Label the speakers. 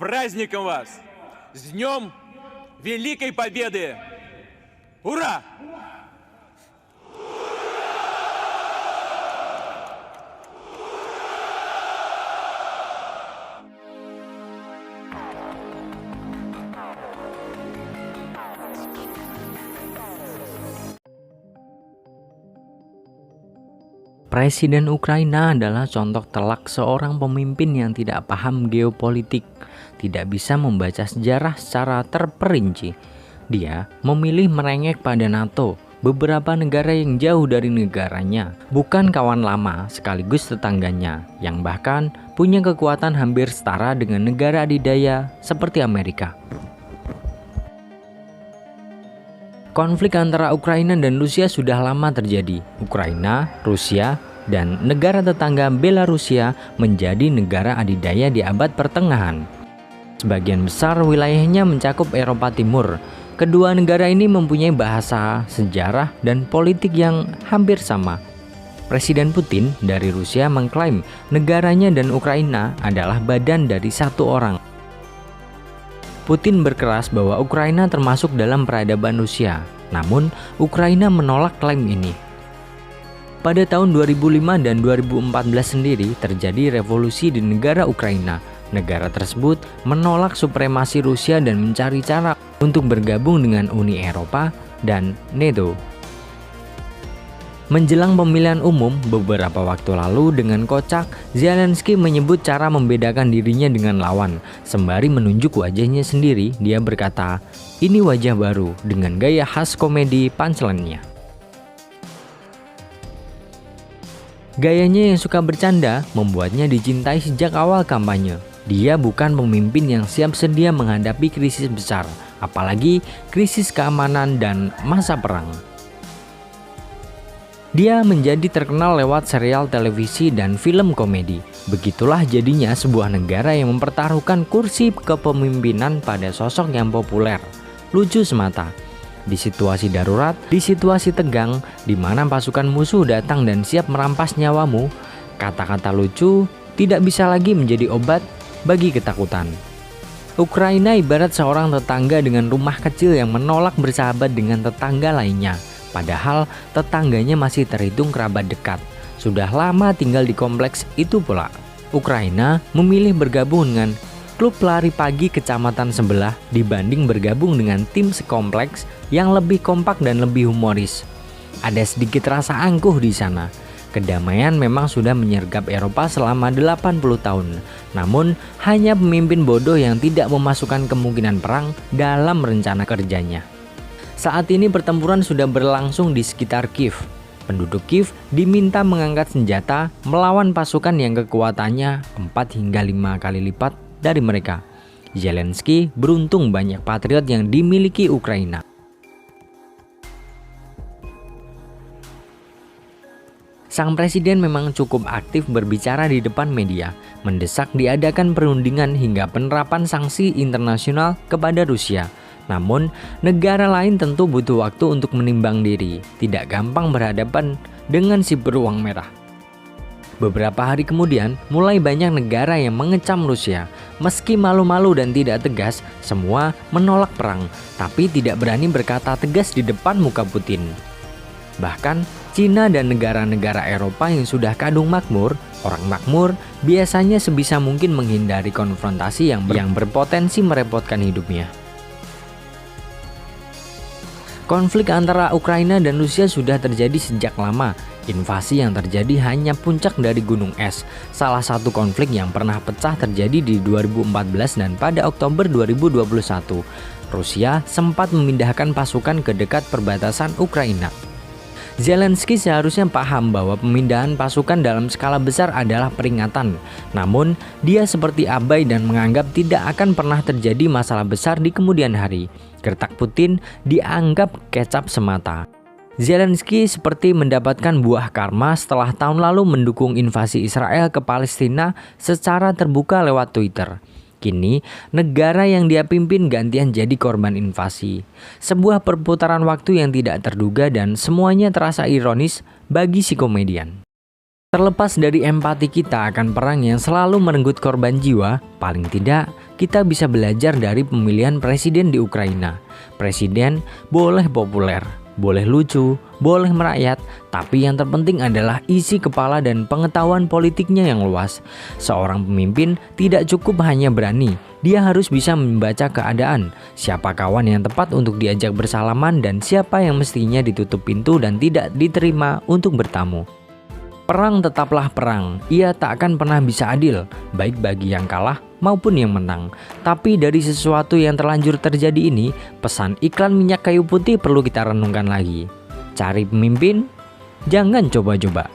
Speaker 1: праздником вас! С Днем Великой Победы! Ура!
Speaker 2: Presiden Ukraina adalah contoh telak seorang pemimpin yang tidak paham geopolitik, tidak bisa membaca sejarah secara terperinci. Dia memilih merengek pada NATO, beberapa negara yang jauh dari negaranya, bukan kawan lama sekaligus tetangganya, yang bahkan punya kekuatan hampir setara dengan negara adidaya seperti Amerika. Konflik antara Ukraina dan Rusia sudah lama terjadi. Ukraina, Rusia, dan negara tetangga Belarusia menjadi negara adidaya di abad pertengahan. Sebagian besar wilayahnya mencakup Eropa Timur. Kedua negara ini mempunyai bahasa, sejarah, dan politik yang hampir sama. Presiden Putin dari Rusia mengklaim negaranya dan Ukraina adalah badan dari satu orang. Putin berkeras bahwa Ukraina termasuk dalam peradaban Rusia, namun Ukraina menolak klaim ini. Pada tahun 2005 dan 2014 sendiri terjadi revolusi di negara Ukraina. Negara tersebut menolak supremasi Rusia dan mencari cara untuk bergabung dengan Uni Eropa dan NATO. Menjelang pemilihan umum beberapa waktu lalu, dengan kocak, Zelensky menyebut cara membedakan dirinya dengan lawan. Sembari menunjuk wajahnya sendiri, dia berkata, "Ini wajah baru," dengan gaya khas komedi punchline-nya. Gayanya yang suka bercanda membuatnya dicintai sejak awal kampanye. Dia bukan pemimpin yang siap sedia menghadapi krisis besar, apalagi krisis keamanan dan masa perang. Dia menjadi terkenal lewat serial televisi dan film komedi. Begitulah jadinya sebuah negara yang mempertaruhkan kursi kepemimpinan pada sosok yang populer, lucu semata. Di situasi darurat, di situasi tegang, di mana pasukan musuh datang dan siap merampas nyawamu, kata-kata lucu tidak bisa lagi menjadi obat bagi ketakutan. Ukraina ibarat seorang tetangga dengan rumah kecil yang menolak bersahabat dengan tetangga lainnya. Padahal tetangganya masih terhitung kerabat dekat. Sudah lama tinggal di kompleks itu pula. Ukraina memilih bergabung dengan klub lari pagi kecamatan sebelah dibanding bergabung dengan tim sekompleks yang lebih kompak dan lebih humoris. Ada sedikit rasa angkuh di sana. Kedamaian memang sudah menyergap Eropa selama 80 tahun. Namun hanya pemimpin bodoh yang tidak memasukkan kemungkinan perang dalam rencana kerjanya. Saat ini pertempuran sudah berlangsung di sekitar Kiev. Penduduk Kiev diminta mengangkat senjata melawan pasukan yang kekuatannya 4 hingga 5 kali lipat dari mereka. Zelensky beruntung banyak patriot yang dimiliki Ukraina. Sang presiden memang cukup aktif berbicara di depan media, mendesak diadakan perundingan hingga penerapan sanksi internasional kepada Rusia. Namun, negara lain tentu butuh waktu untuk menimbang diri, tidak gampang berhadapan dengan si beruang merah. Beberapa hari kemudian, mulai banyak negara yang mengecam Rusia. Meski malu-malu dan tidak tegas, semua menolak perang, tapi tidak berani berkata tegas di depan muka Putin. Bahkan, Cina dan negara-negara Eropa yang sudah kadung makmur, orang makmur biasanya sebisa mungkin menghindari konfrontasi yang berpotensi merepotkan hidupnya. Konflik antara Ukraina dan Rusia sudah terjadi sejak lama. Invasi yang terjadi hanya puncak dari gunung es. Salah satu konflik yang pernah pecah terjadi di 2014 dan pada Oktober 2021. Rusia sempat memindahkan pasukan ke dekat perbatasan Ukraina. Zelensky seharusnya paham bahwa pemindahan pasukan dalam skala besar adalah peringatan. Namun, dia seperti abai dan menganggap tidak akan pernah terjadi masalah besar di kemudian hari. Gertak Putin dianggap kecap semata. Zelensky seperti mendapatkan buah karma setelah tahun lalu mendukung invasi Israel ke Palestina secara terbuka lewat Twitter. Kini, negara yang dia pimpin gantian jadi korban invasi. Sebuah perputaran waktu yang tidak terduga dan semuanya terasa ironis bagi si komedian. Terlepas dari empati kita akan perang yang selalu merenggut korban jiwa, paling tidak kita bisa belajar dari pemilihan presiden di Ukraina. Presiden boleh populer, boleh lucu, boleh merakyat, tapi yang terpenting adalah isi kepala dan pengetahuan politiknya yang luas. Seorang pemimpin tidak cukup hanya berani, dia harus bisa membaca keadaan, siapa kawan yang tepat untuk diajak bersalaman dan siapa yang mestinya ditutup pintu dan tidak diterima untuk bertamu. Perang tetaplah perang, ia tak akan pernah bisa adil, baik bagi yang kalah maupun yang menang. Tapi dari sesuatu yang terlanjur terjadi ini, pesan iklan minyak kayu putih perlu kita renungkan lagi. Cari pemimpin, jangan coba-coba.